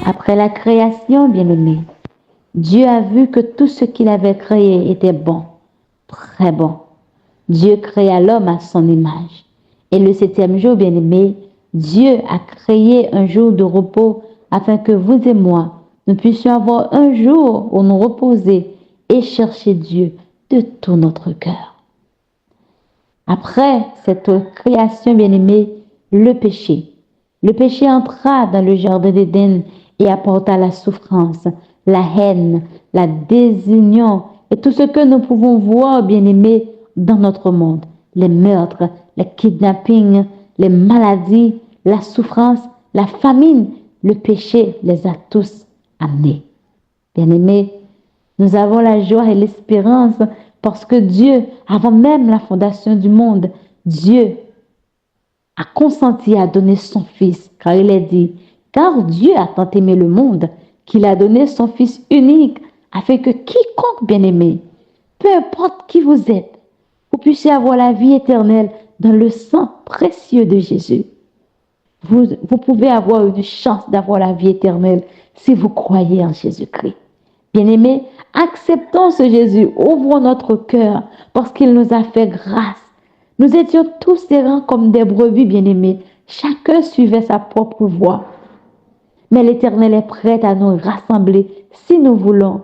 Après la création, bien-aimé, Dieu a vu que tout ce qu'il avait créé était bon, très bon. Dieu créa l'homme à son image. Et le septième jour, bien-aimé, Dieu a créé un jour de repos afin que vous et moi, nous puissions avoir un jour où nous reposer et chercher Dieu de tout notre cœur. Après cette création, bien-aimé, le péché. Le péché entra dans le jardin d'Éden et apporta la souffrance, la haine, la désunion et tout ce que nous pouvons voir, bien-aimé, dans notre monde. Les meurtres, les kidnappings, les maladies, la souffrance, la famine, le péché les a tous amenés. Bien-aimé, nous avons la joie et l'espérance parce que Dieu, avant même la fondation du monde, Dieu a consenti à donner son Fils, car il est dit, car Dieu a tant aimé le monde qu'il a donné son Fils unique, afin que quiconque bien-aimé, peu importe qui vous êtes, vous puissiez avoir la vie éternelle dans le sang précieux de Jésus. Vous pouvez avoir une chance d'avoir la vie éternelle si vous croyez en Jésus-Christ. Bien-aimés, acceptons ce Jésus, ouvrons notre cœur parce qu'il nous a fait grâce. Nous étions tous errants comme des brebis, bien-aimés. Chacun suivait sa propre voie. Mais l'Éternel est prêt à nous rassembler si nous voulons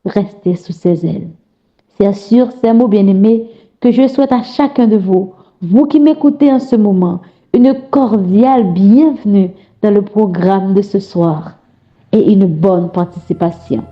rester sous ses ailes. C'est sur ces mots, bien-aimés, que je souhaite à chacun de vous, vous qui m'écoutez en ce moment, une cordiale bienvenue dans le programme de ce soir et une bonne participation.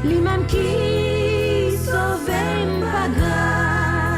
Les mêmes qui sauvent pas grâce.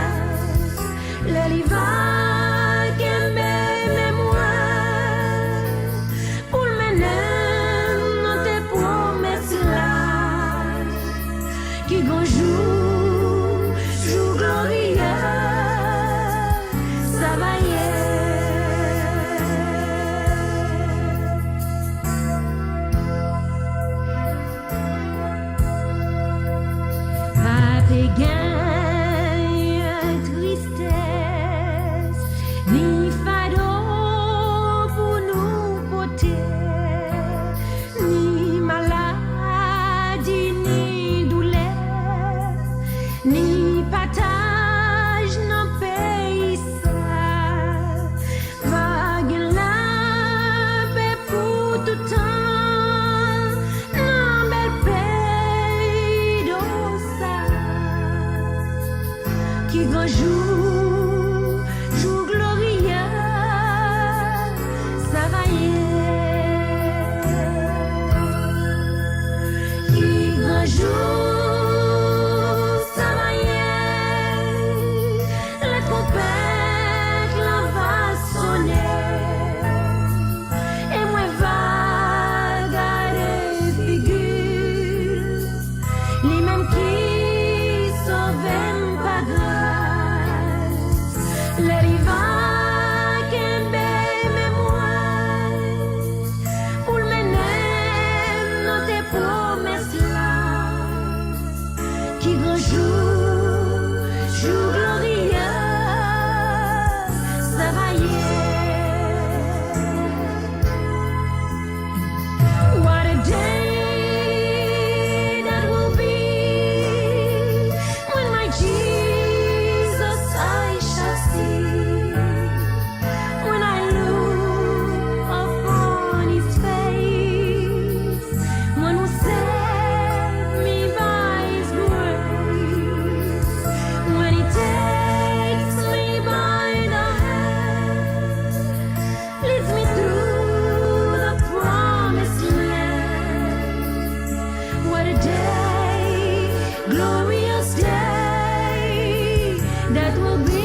d'être obéi.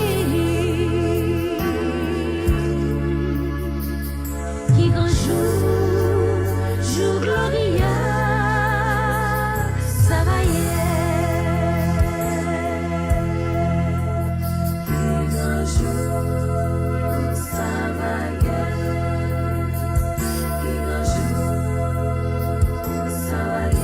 Qui grand jour glorieux, ça va y Qui grand jour, ça va y Qui grand jour, ça va y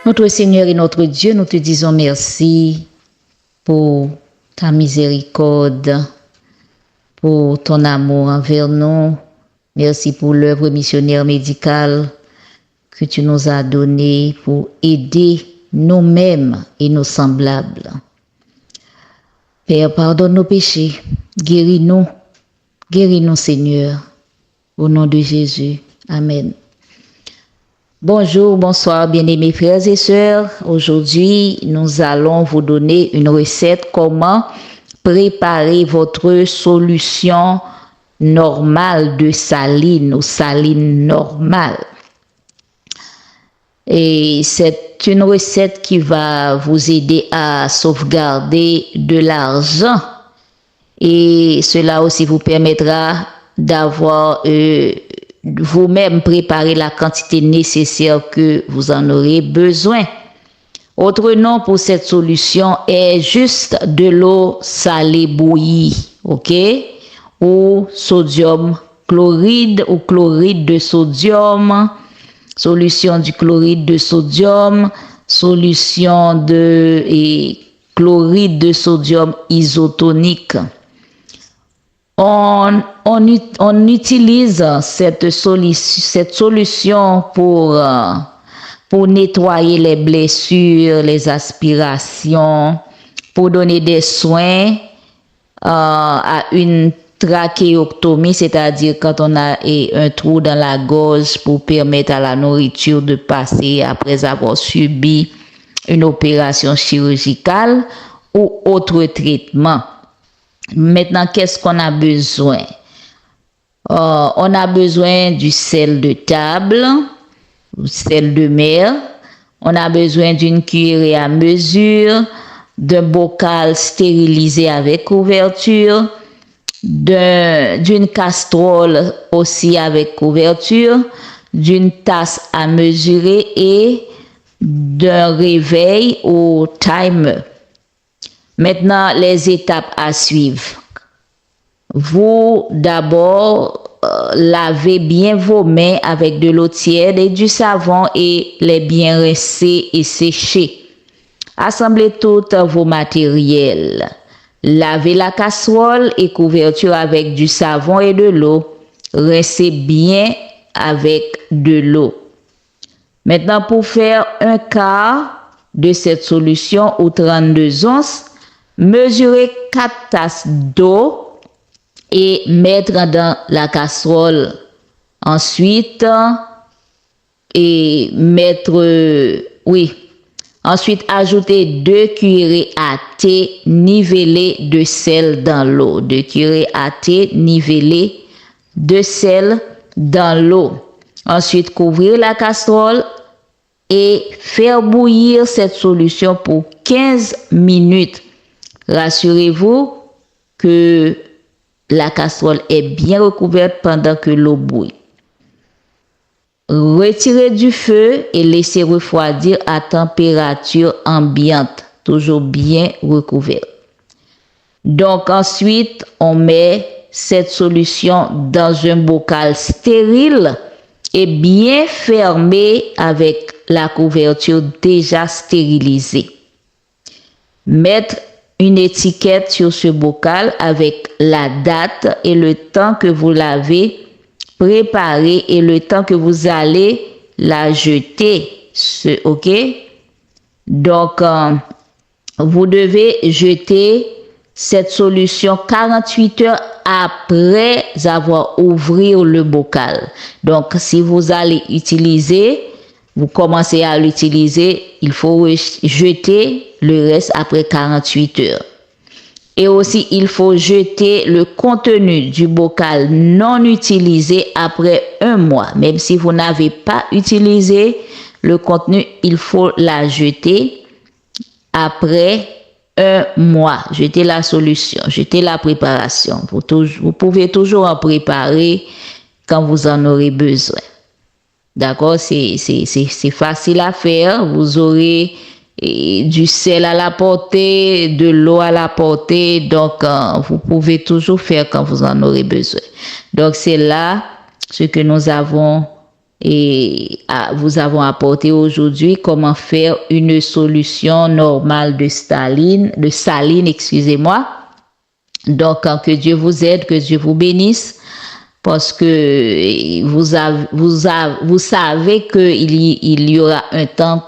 Notre Seigneur et notre Dieu, nous te disons merci pour ta miséricorde, pour ton amour envers nous. Merci pour l'œuvre missionnaire médicale que tu nous as donnée pour aider nous-mêmes et nos semblables. Père, pardonne nos péchés, guéris-nous Seigneur, au nom de Jésus. Amen. Bonjour, bonsoir, bien-aimés frères et sœurs. Aujourd'hui, nous allons vous donner une recette comment préparer votre solution normale de saline ou saline normale. Et c'est une recette qui va vous aider à sauvegarder de l'argent et cela aussi vous permettra d'avoir vous-même préparer la quantité nécessaire que vous en aurez besoin. Autre nom pour cette solution est juste de l'eau salée bouillie, ok? Ou sodium chloride ou chloride de sodium, solution du chloride de sodium, solution de chloride de sodium isotonique. On utilise cette solution pour nettoyer les blessures, les aspirations, pour donner des soins à une trachéotomie, c'est-à-dire quand on a un trou dans la gorge pour permettre à la nourriture de passer après avoir subi une opération chirurgicale ou autre traitement. Maintenant, qu'est-ce qu'on a besoin? On a besoin du sel de table, du sel de mer. On a besoin d'une cuillerée à mesure, d'un bocal stérilisé avec couverture, d'une casserole aussi avec couverture, d'une tasse à mesurer et d'un réveil ou timer. Maintenant, les étapes à suivre. Vous, d'abord, lavez bien vos mains avec de l'eau tiède et du savon et les bien rincer et sécher. Assemblez tous vos matériels. Lavez la casserole et couverture avec du savon et de l'eau. Rincez bien avec de l'eau. Maintenant, pour faire un quart de cette solution ou 32 onces, mesurez 4 tasses d'eau et mettre dans la casserole. Ensuite, Ensuite, ajoutez 2 cuillerées à thé nivelées de sel dans l'eau. 2 cuillerées à thé nivelées de sel dans l'eau. Ensuite, couvrir la casserole et faire bouillir cette solution pour 15 minutes. Rassurez-vous que la casserole est bien recouverte pendant que l'eau bouille. Retirez du feu et laissez refroidir à température ambiante, toujours bien recouverte. Donc ensuite, on met cette solution dans un bocal stérile et bien fermé avec la couverture déjà stérilisée. Mettre une étiquette sur ce bocal avec la date et le temps que vous l'avez préparé et le temps que vous allez la jeter. Ok? Donc, vous devez jeter cette solution 48 heures après avoir ouvert le bocal. Donc, si vous allez utiliser, vous commencez à l'utiliser, il faut jeter le reste après 48 heures. Et aussi, il faut jeter le contenu du bocal non utilisé après 1 mois. Même si vous n'avez pas utilisé le contenu, il faut la jeter après 1 mois. Jetez la solution, jetez la préparation. Vous pouvez toujours en préparer quand vous en aurez besoin. D'accord? C'est facile à faire. Vous aurez du sel à la portée, de l'eau à la portée. Donc, vous pouvez toujours faire quand vous en aurez besoin. Donc, c'est là ce que nous avons vous avons apporté aujourd'hui, comment faire une solution normale de saline, excusez-moi. Donc, que Dieu vous aide, que Dieu vous bénisse, parce que vous savez qu'il y aura un temps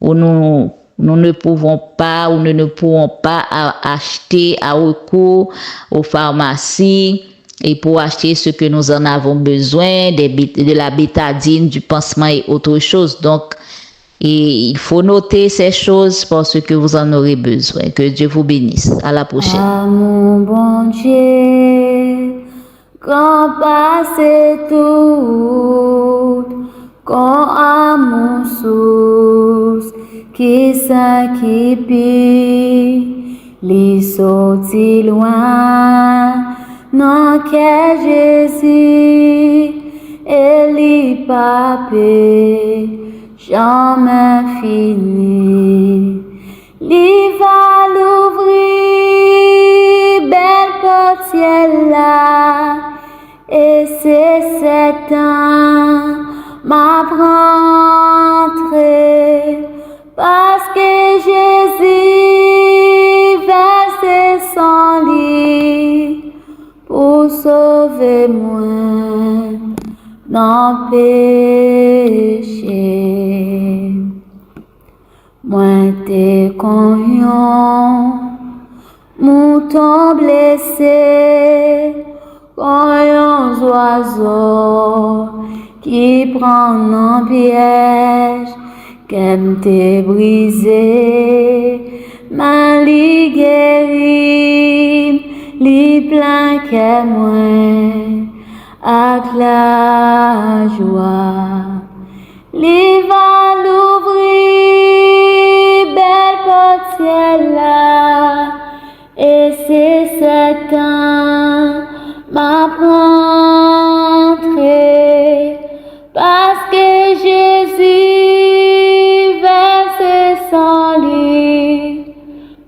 où nous ne pouvons pas, ou nous ne pourrons pas acheter à recours aux pharmacies et pour acheter ce que nous en avons besoin, de la bétadine, du pansement et autre chose. Donc, il faut noter ces choses parce que vous en aurez besoin. Que Dieu vous bénisse. À la prochaine. Ah mon bon Dieu, quand passe tout, quand à mon source, qui s'acquipe, les sorti loin, non que Jésus, et les papés, jamais fini. Il va l'ouvrir, belle portière là, et c'est 7 ans, m'a rentré, parce que Jésus versait son lit, pour sauver moi, dans péché. Moi t'es cognon, mouton blessé, cognon oiseau qui prend un piège, qu'aime t'es brisé, ma li guéri, li plein que moi, avec la joie, li va l'ouvrir, belle portière là, et c'est 7 ans, m'a rentré, parce que Jésus versait son lit,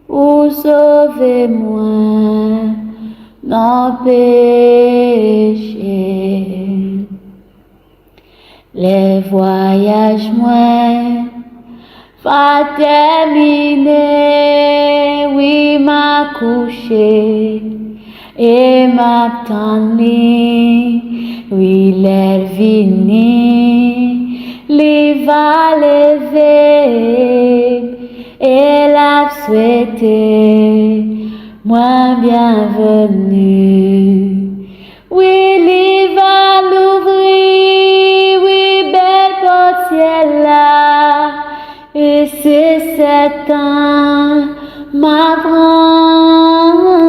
pour sauver moi, dans péché. Les voyages moins va terminer, oui m'a couché et m'a tendu, oui l'air vini, les va lever et la souhaiter, moi bienvenue. Oui, il va l'ouvrir, oui, belle portière là, et c'est 7 ans, m'a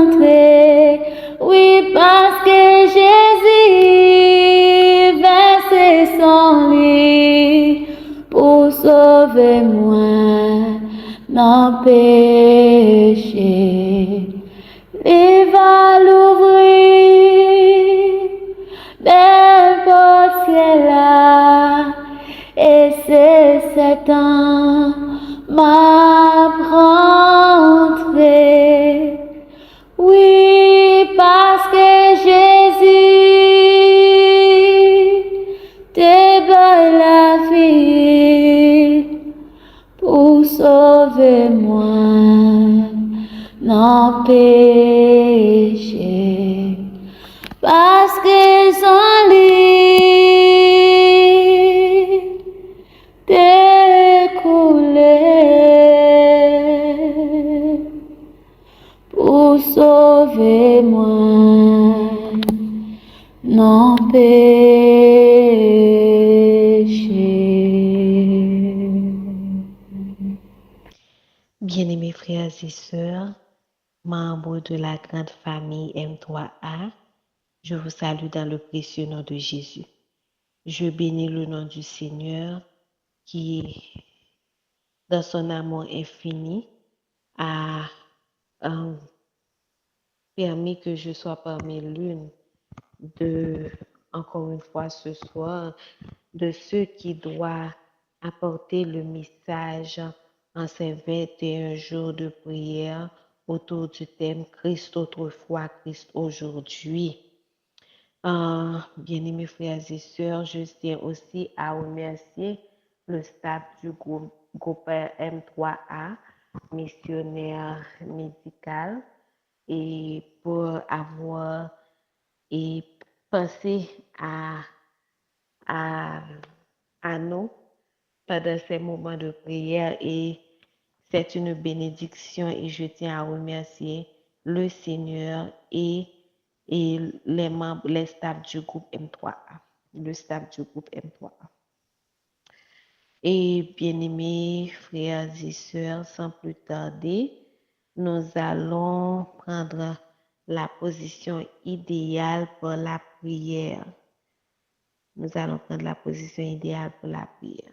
rentré, oui, parce que Jésus versait son lit, pour sauver moi, non péché. Il va l'ouvrir, belle portière là, et c'est 7 ans, m'a rentré. Oui, parce que Jésus t'est la vie pour sauver moi, non péché, parce que son lit t'est coulé pour sauver moi, non péché. Bien-aimés frères et sœurs, membres de la grande famille M3A, je vous salue dans le précieux nom de Jésus. Je bénis le nom du Seigneur qui, dans son amour infini, a permis que je sois parmi l'une de, encore une fois ce soir, de ceux qui doivent apporter le message en ces 21 jours de prière autour du thème Christ autrefois, Christ aujourd'hui. Bien-aimés frères et sœurs, je tiens aussi à remercier le staff du groupe M3A, missionnaire médical, et pour avoir pensé à nous pendant ces moments de prière, et c'est une bénédiction et je tiens à remercier le Seigneur et les membres, les staffs du groupe M3A, le staff du groupe M3A. Et bien-aimés frères et sœurs, sans plus tarder, nous allons prendre la position idéale pour la prière. Nous allons prendre la position idéale pour la prière.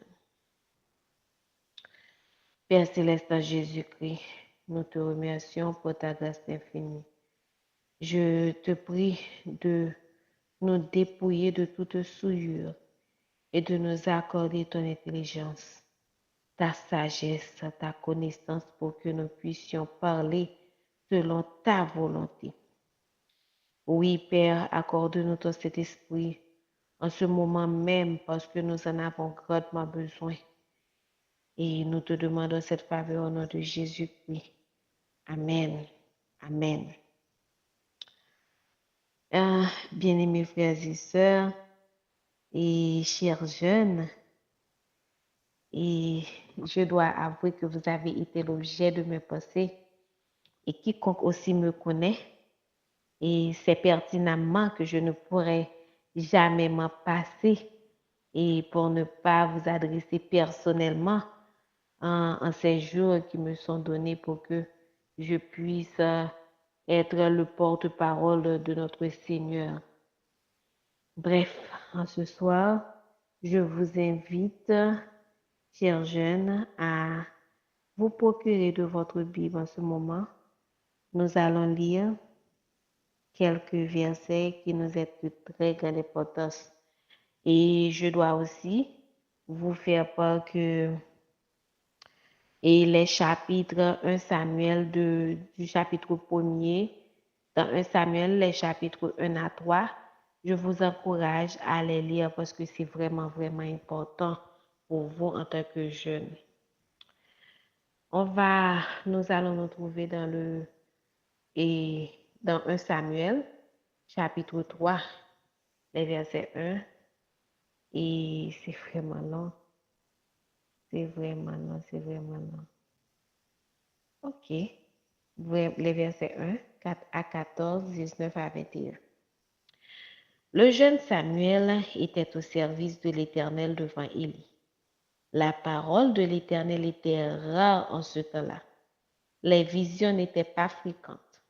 Père céleste en Jésus-Christ, nous te remercions pour ta grâce infinie. Je te prie de nous dépouiller de toute souillure et de nous accorder ton intelligence, ta sagesse, ta connaissance pour que nous puissions parler selon ta volonté. Oui, Père, accorde-nous ton Saint-Esprit en ce moment même parce que nous en avons grandement besoin. Et nous te demandons cette faveur au nom de Jésus-Christ. Amen. Amen. Bien-aimés frères et sœurs et chers jeunes, et je dois avouer que vous avez été l'objet de mes pensées et quiconque aussi me connaît, et c'est pertinemment que je ne pourrais jamais m'en passer et pour ne pas vous adresser personnellement en ces jours qui me sont donnés pour que je puisse être le porte-parole de notre Seigneur. Bref, en ce soir, je vous invite, chers jeunes, à vous procurer de votre Bible en ce moment. Nous allons lire quelques versets qui nous sont de très grande importance. Et je dois aussi vous faire part que les chapitres 1 Samuel du chapitre 1er, dans 1 Samuel, les chapitres 1 à 3, je vous encourage à les lire parce que c'est vraiment, vraiment important pour vous en tant que jeunes. Nous allons nous trouver dans 1 Samuel, chapitre 3, les versets 1, et c'est vraiment long. C'est vraiment long, c'est vraiment long. Ok. Les versets 1 à 14, 19 à 21. Le jeune Samuel était au service de l'Éternel devant Élie. La parole de l'Éternel était rare en ce temps-là. Les visions n'étaient pas fréquentes.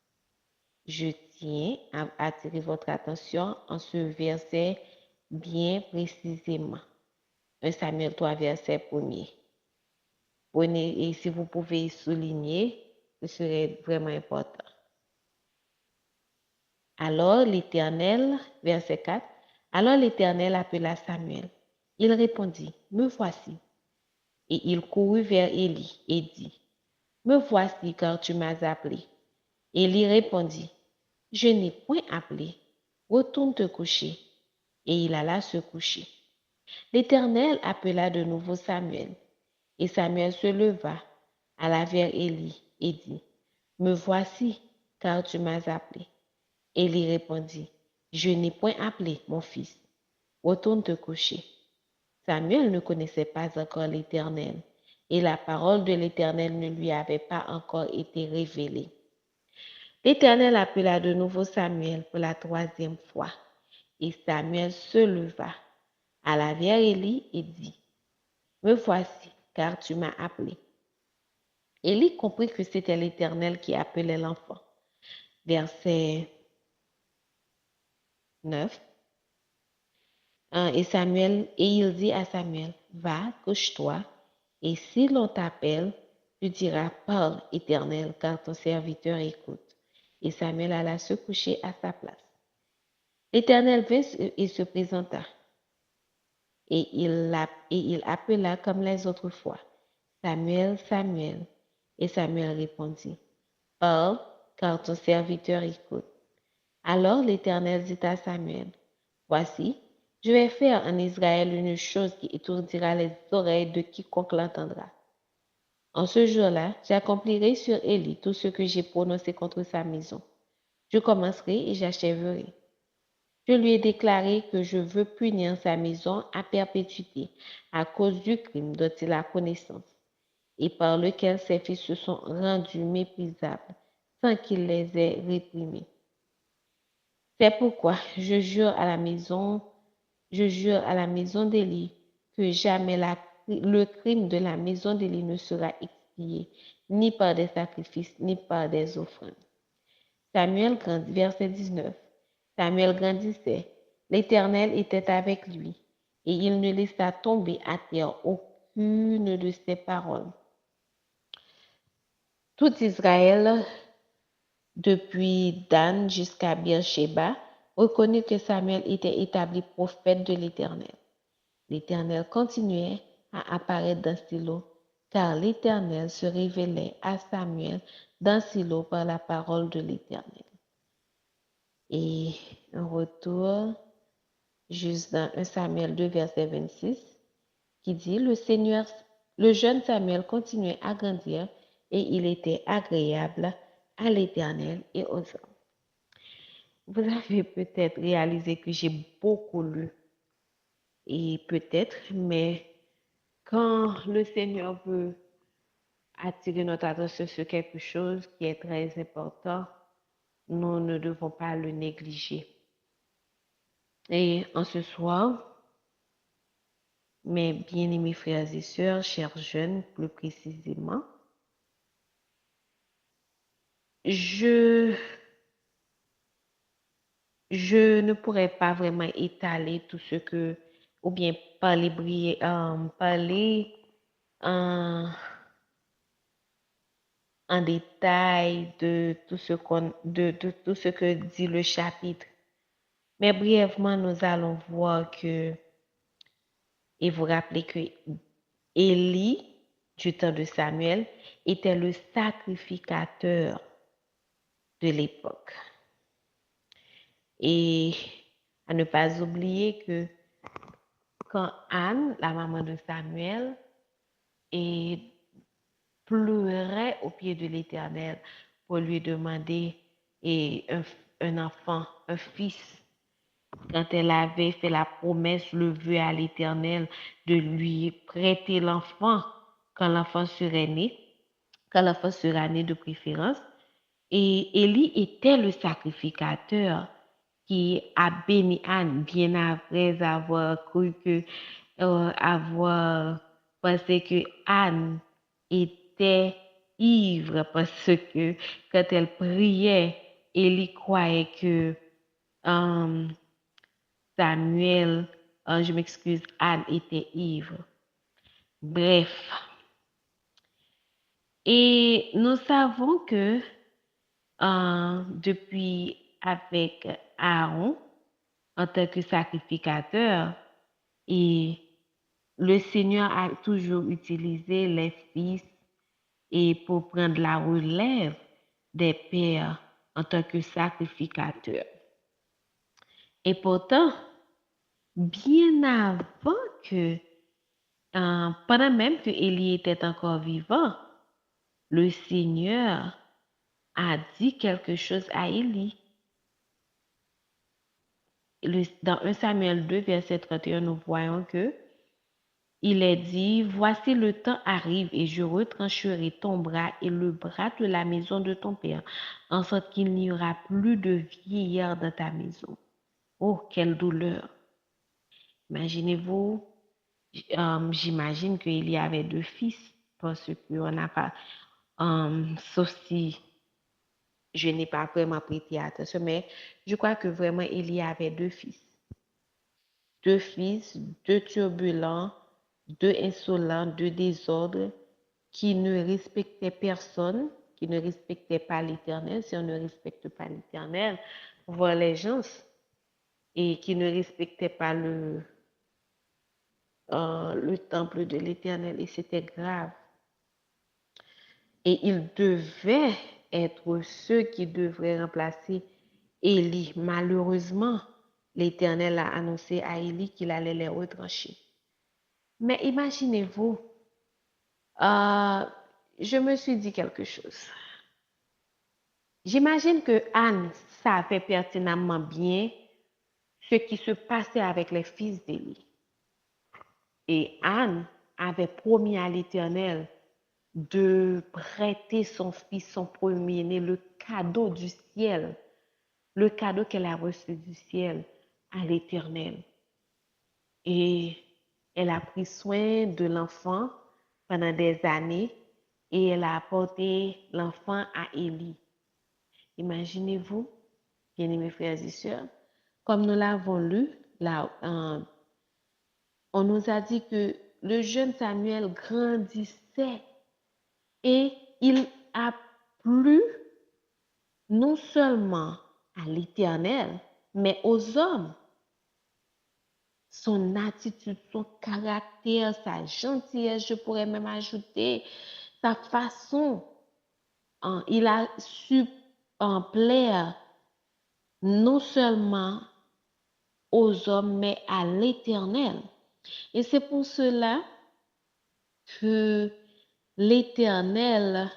Je tiens à attirer votre attention en ce verset bien précisément. 1 Samuel 3, verset 1er. Prenez, et si vous pouvez souligner, ce serait vraiment important. Alors l'Éternel, verset 4, alors l'Éternel appela Samuel. Il répondit, me voici. Et il courut vers Élie et dit, me voici car tu m'as appelé. Élie répondit, je n'ai point appelé, retourne te coucher. Et il alla se coucher. L'Éternel appela de nouveau Samuel. Et Samuel se leva, alla vers Élie et dit, me voici car tu m'as appelé. Élie répondit, je n'ai point appelé, mon fils. Retourne te coucher. Samuel ne connaissait pas encore l'Éternel, et la parole de l'Éternel ne lui avait pas encore été révélée. L'Éternel appela de nouveau Samuel pour la 3e fois, et Samuel se leva, alla vers Élie et dit, me voici, car tu m'as appelé. Élie comprit que c'était l'Éternel qui appelait l'enfant. verset 9. Et il dit à Samuel, va, couche-toi, et si l'on t'appelle, tu diras, parle, Éternel, car ton serviteur écoute. Et Samuel alla se coucher à sa place. L'Éternel vint et se présenta, et il appela comme les autres fois, Samuel, Samuel. Et Samuel répondit, parle, car ton serviteur écoute. Alors l'Éternel dit à Samuel, voici, je vais faire en Israël une chose qui étourdira les oreilles de quiconque l'entendra. En ce jour-là, j'accomplirai sur Élie tout ce que j'ai prononcé contre sa maison. Je commencerai et j'achèverai. Je lui ai déclaré que je veux punir sa maison à perpétuité à cause du crime dont il a connaissance et par lequel ses fils se sont rendus méprisables sans qu'il les ait réprimés. C'est pourquoi je jure à la maison d'Élie que jamais le crime de la maison d'Élie ne sera expié, ni par des sacrifices, ni par des offrandes. Samuel grandit, verset 19. Samuel grandissait, l'Éternel était avec lui, et il ne laissa tomber à terre aucune de ses paroles. Tout Israël, depuis Dan jusqu'à Beersheba, reconnut que Samuel était établi prophète de l'Éternel. L'Éternel continuait à apparaître dans Silo, car l'Éternel se révélait à Samuel dans Silo par la parole de l'Éternel. Et un retour juste dans 1 Samuel 2, verset 26, qui dit, le jeune Samuel continuait à grandir et il était agréable à l'Éternel et aux hommes. Vous avez peut-être réalisé que j'ai beaucoup lu, et peut-être, mais quand le Seigneur veut attirer notre attention sur quelque chose qui est très important, nous ne devons pas le négliger. Et en ce soir, mes bien-aimés frères et sœurs, chers jeunes plus précisément, je ne pourrais pas vraiment étaler tout ce que, ou bien parler en détail de tout ce que dit le chapitre. Mais brièvement, nous allons voir que, et vous rappelez que Élie, du temps de Samuel, était le sacrificateur de l'époque. Et à ne pas oublier que quand Anne, la maman de Samuel, pleurait au pied de l'Éternel pour lui demander un enfant, un fils, quand elle avait fait la promesse, le vœu à l'Éternel de lui prêter l'enfant quand l'enfant sera né de préférence. Et Élie était le sacrificateur qui a béni Anne bien après avoir cru avoir pensé que Anne était ivre parce que quand elle priait, Élie croyait que Samuel, Anne était ivre. Bref. Et nous savons que depuis avec Aaron, en tant que sacrificateur, et le Seigneur a toujours utilisé les fils et pour prendre la relève des pères en tant que sacrificateurs. Et pourtant, bien avant que, pendant même que Élie était encore vivant, le Seigneur a dit quelque chose à Élie. Dans 1 Samuel 2, verset 31, nous voyons que il est dit, voici le temps arrive et je retrancherai ton bras et le bras de la maison de ton père, en sorte qu'il n'y aura plus de vieillard dans ta maison. Oh, quelle douleur! Imaginez-vous, j'imagine qu'il y avait 2 fils, parce qu'on n'a pas, sauf si je n'ai pas vraiment prêté attention, mais je crois que vraiment Élie avait deux fils. Deux fils, deux turbulents, deux insolents, deux désordres, qui ne respectaient personne, qui ne respectaient pas l'Éternel. Si on ne respecte pas l'Éternel, voir les gens, et qui ne respectaient pas le temple de l'Éternel, et c'était grave. Et ils devaient être ceux qui devraient remplacer Élie. Malheureusement, l'Éternel a annoncé à Élie qu'il allait les retrancher. Mais imaginez-vous, je me suis dit quelque chose. J'imagine que Anne savait pertinemment bien ce qui se passait avec les fils d'Élie. Et Anne avait promis à l'Éternel de prêter son fils, son premier-né, le cadeau du ciel, le cadeau qu'elle a reçu du ciel à l'Éternel. Et elle a pris soin de l'enfant pendant des années et elle a apporté l'enfant à Élie. Imaginez-vous, bien-aimés frères et sœurs, comme nous l'avons lu, là, on nous a dit que le jeune Samuel grandissait et il a plu non seulement à l'Éternel, mais aux hommes. Son attitude, son caractère, sa gentillesse, je pourrais même ajouter, sa façon, il a su plaire non seulement aux hommes, mais à l'Éternel. Et c'est pour cela que l'Éternel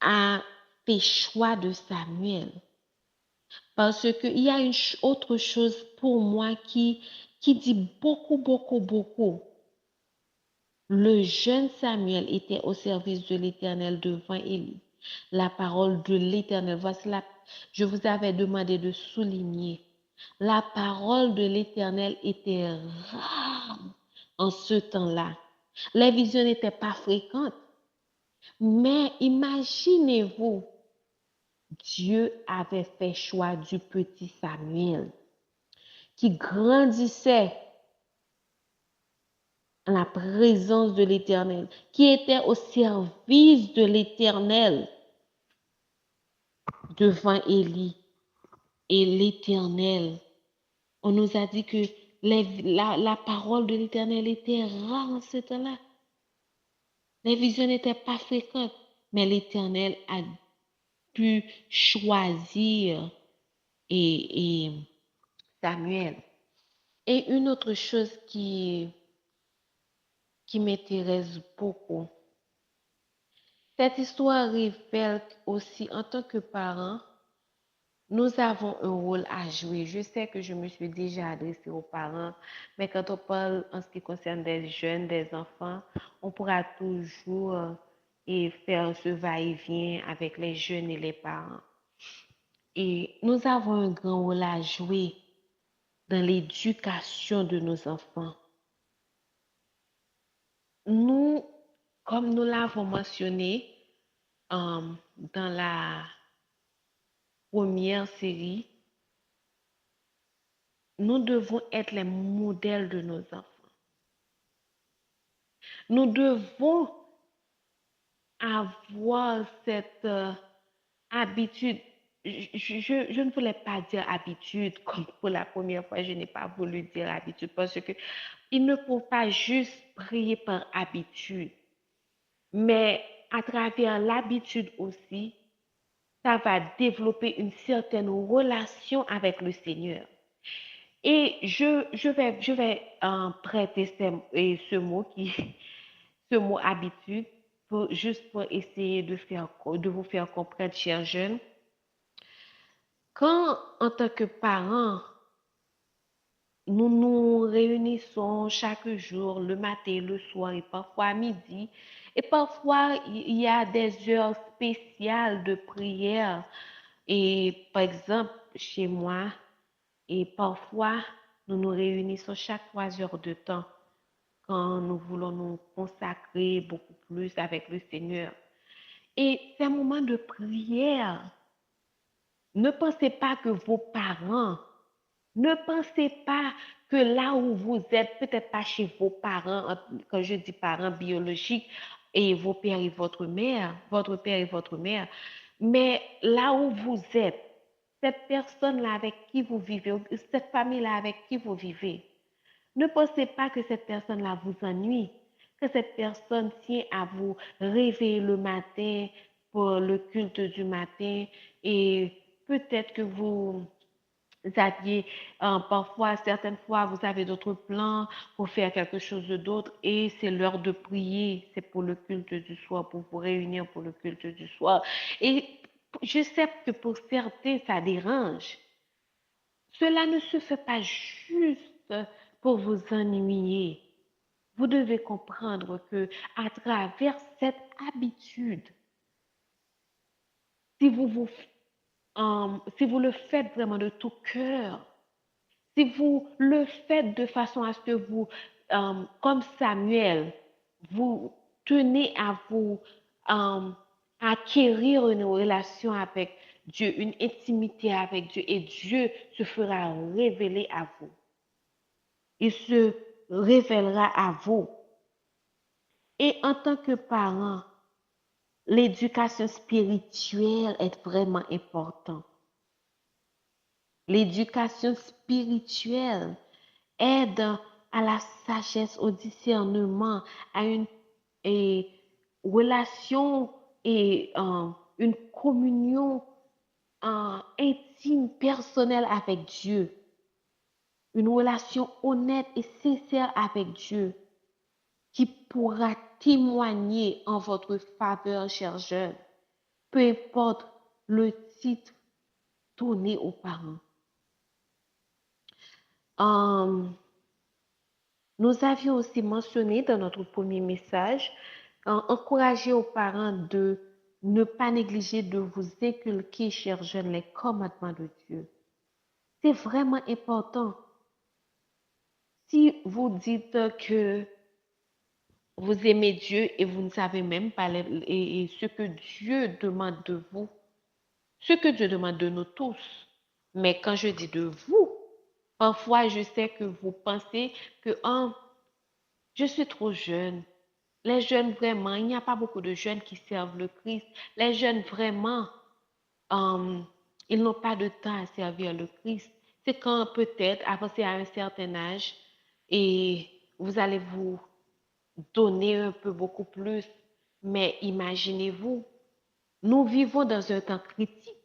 a fait choix de Samuel. Parce qu'il y a une autre chose pour moi qui dit beaucoup, beaucoup, beaucoup. Le jeune Samuel était au service de l'Éternel devant Élie. La parole de l'Éternel, voici je vous avais demandé de souligner. La parole de l'Éternel était rare en ce temps-là. Les visions n'étaient pas fréquentes. Mais imaginez-vous, Dieu avait fait choix du petit Samuel qui grandissait en la présence de l'Éternel, qui était au service de l'Éternel devant Élie. Et l'Éternel, on nous a dit que la parole de l'Éternel était rare en ce temps-là. Les visions n'étaient pas fréquentes, mais l'Éternel a pu choisir et Samuel. Et une autre chose qui m'intéresse beaucoup, cette histoire révèle aussi en tant que parents, nous avons un rôle à jouer. Je sais que je me suis déjà adressée aux parents, mais quand on parle en ce qui concerne des jeunes, des enfants, on pourra toujours faire ce va-et-vient avec les jeunes et les parents. Et nous avons un grand rôle à jouer dans l'éducation de nos enfants. Nous, comme nous l'avons mentionné dans la première série, nous devons être les modèles de nos enfants. Nous devons avoir cette habitude. Je ne voulais pas dire habitude, comme pour la première fois, je n'ai pas voulu dire habitude, parce que il ne faut pas juste prier par habitude, mais à travers l'habitude aussi, ça va développer une certaine relation avec le Seigneur. Et je vais prêter ce mot ce mot habitude, juste pour essayer de vous faire comprendre, chers jeunes. Quand, en tant que parents, nous nous réunissons chaque jour, le matin, le soir et parfois à midi, et parfois il y a des heures spéciales de prière. Et par exemple, chez moi, et parfois, nous nous réunissons chaque 3 heures de temps quand nous voulons nous consacrer beaucoup plus avec le Seigneur. Et c'est un moment de prière. Ne pensez pas que vos parents, ne pensez pas que là où vous êtes, peut-être pas chez vos parents, quand je dis parents biologiques, et vos pères et votre père et votre mère, mais là où vous êtes, cette personne-là avec qui vous vivez, cette famille-là avec qui vous vivez, ne pensez pas que cette personne-là vous ennuie, que cette personne tient à vous réveiller le matin pour le culte du matin et peut-être que vous aviez parfois, certaines fois, vous avez d'autres plans pour faire quelque chose d'autre et c'est l'heure de prier, c'est pour le culte du soir, pour vous réunir pour le culte du soir. Et je sais que pour certains, ça dérange. Cela ne se fait pas juste pour vous ennuyer. Vous devez comprendre que à travers cette habitude, si si vous le faites vraiment de tout cœur, si vous le faites de façon à ce que vous, comme Samuel, vous tenez à vous acquérir une relation avec Dieu, une intimité avec Dieu, et Dieu se fera révéler à vous. Il se révélera à vous. Et en tant que parent, l'éducation spirituelle est vraiment importante. L'éducation spirituelle aide à la sagesse, au discernement, à une relation et une communion intime, personnelle avec Dieu. Une relation honnête et sincère avec Dieu qui pourra témoigner en votre faveur, chers jeunes, peu importe le titre donné aux parents. Nous avions aussi mentionné dans notre premier message, encourager aux parents de ne pas négliger de vous inculquer, chers jeunes, les commandements de Dieu. C'est vraiment important. Si vous dites que vous aimez Dieu et vous ne savez même pas ce que Dieu demande de vous, ce que Dieu demande de nous tous. Mais quand je dis de vous, parfois je sais que vous pensez que je suis trop jeune. Les jeunes, vraiment, il n'y a pas beaucoup de jeunes qui servent le Christ. Les jeunes, vraiment, ils n'ont pas de temps à servir le Christ. C'est quand peut-être, avancé à un certain âge, et vous allez vous donner un peu beaucoup plus. Mais imaginez-vous, nous vivons dans un temps critique.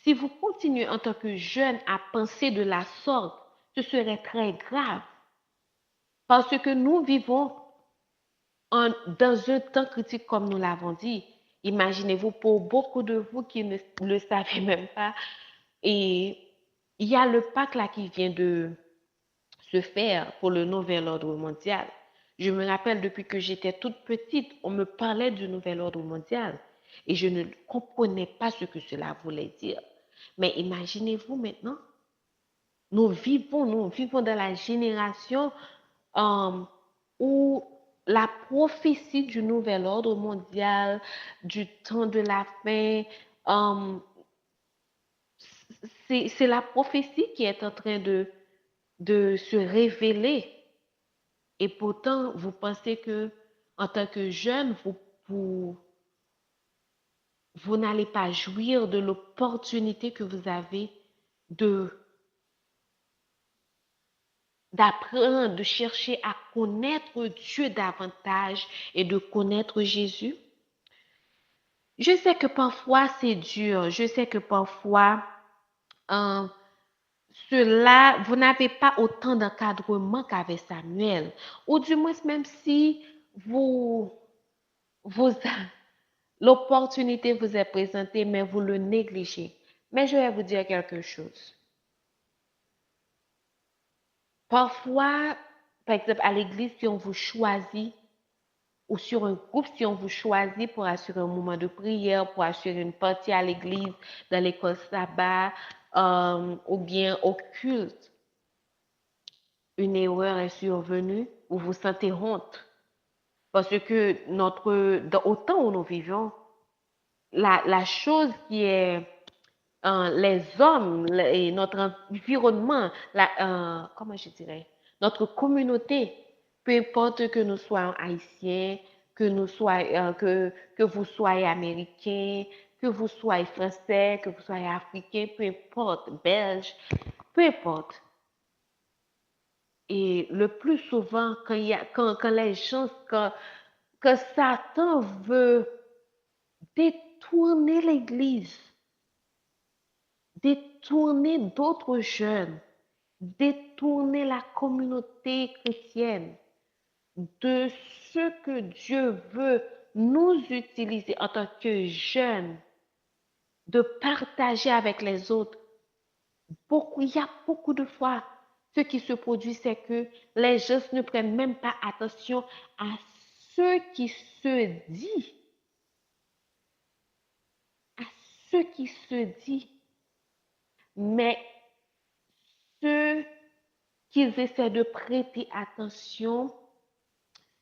Si vous continuez en tant que jeune à penser de la sorte, ce serait très grave. Parce que nous vivons dans un temps critique comme nous l'avons dit. Imaginez-vous, pour beaucoup de vous qui ne le savez même pas, et il y a le pacte là qui vient de se faire pour le nouvel ordre mondial. Je me rappelle depuis que j'étais toute petite, on me parlait du nouvel ordre mondial et je ne comprenais pas ce que cela voulait dire. Mais imaginez-vous maintenant, nous vivons dans la génération où la prophétie du nouvel ordre mondial, du temps de la fin, c'est la prophétie qui est en train de se révéler. Et pourtant, vous pensez que en tant que jeune, vous n'allez pas jouir de l'opportunité que vous avez d'apprendre, de chercher à connaître Dieu davantage et de connaître Jésus. Je sais que parfois c'est dur, je sais que parfois vous n'avez pas autant d'encadrement qu'avec Samuel, ou du moins même si l'opportunité vous est présentée, mais vous le négligez. Mais je vais vous dire quelque chose. Parfois, par exemple, à l'église, si on vous choisit, ou sur un groupe, si on vous choisit pour assurer un moment de prière, pour assurer une partie à l'église, dans l'école sabbat, ou bien au culte, une erreur est survenue, ou vous sentez honte. Parce que au temps où nous vivons, la chose qui est les hommes et notre environnement, comment je dirais, notre communauté, peu importe que nous soyons haïtiens, que vous soyez américains, que vous soyez français, que vous soyez africains, peu importe, belges, peu importe. Et le plus souvent, quand les gens, que Satan veut détourner l'Église, détourner d'autres jeunes, détourner la communauté chrétienne de ce que Dieu veut nous utiliser en tant que jeunes, de partager avec les autres. Il y a beaucoup de fois, ce qui se produit, c'est que les gens ne prennent même pas attention à ce qui se dit, à ce qui se dit, mais ce qu'ils essaient de prêter attention,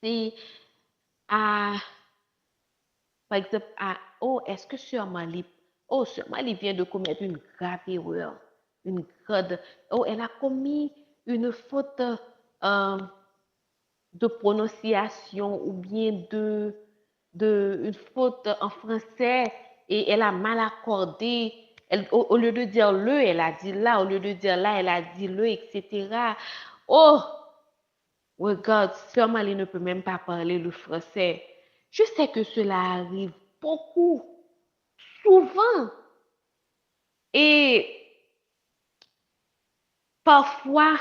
c'est à, par exemple, oh, est-ce que Sœur Mali, oh, Sœur Mali vient de commettre une grave erreur, oh, elle a commis une faute de prononciation ou bien une faute en français et elle a mal accordé. Au lieu de dire le, elle a dit là. Au lieu de dire là, elle a dit le, etc. Oh, regarde, Sœur Mali ne peut même pas parler le français. Je sais que cela arrive beaucoup, souvent. Et parfois,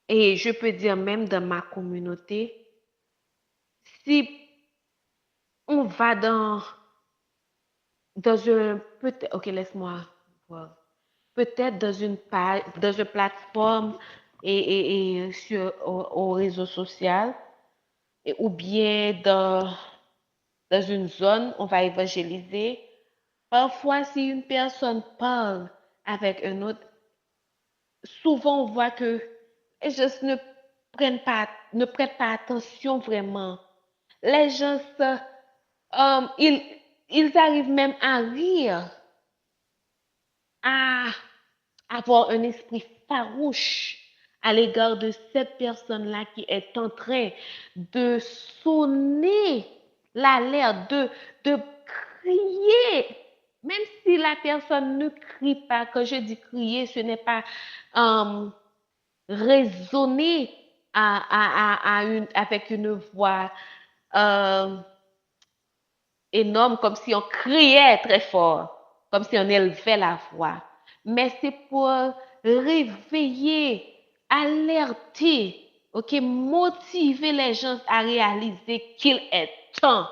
et je peux dire même dans ma communauté, si on va dans un, peut-être, ok, laisse-moi voir, peut-être dans une page, dans une plateforme et au réseau social, ou bien dans une zone, on va évangéliser. Parfois, si une personne parle avec un autre, souvent on voit que les gens ne prêtent pas attention vraiment. Les gens, ils arrivent même à rire, à avoir un esprit farouche à l'égard de cette personne-là qui est en train de sonner l'alerte, de crier, même si la personne ne crie pas. Quand je dis crier, ce n'est pas raisonner avec une voix énorme, comme si on criait très fort, comme si on élevait la voix. Mais c'est pour réveiller, alerter, motiver les gens à réaliser qu'il est temps.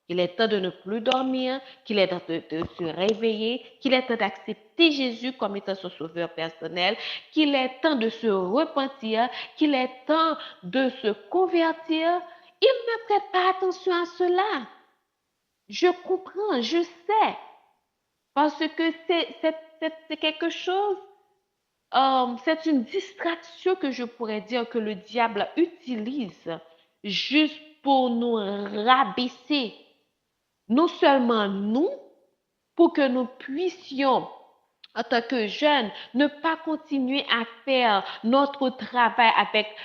Qu'il est temps de ne plus dormir, qu'il est temps de se réveiller, qu'il est temps d'accepter Jésus comme étant son sauveur personnel, qu'il est temps de se repentir, qu'il est temps de se convertir. Ils ne prêtent pas attention à cela. Je comprends, je sais, parce que c'est quelque chose, c'est une distraction que je pourrais dire que le diable utilise juste pour nous rabaisser, non seulement nous, pour que nous puissions, en tant que jeunes, ne pas continuer à faire notre travail avec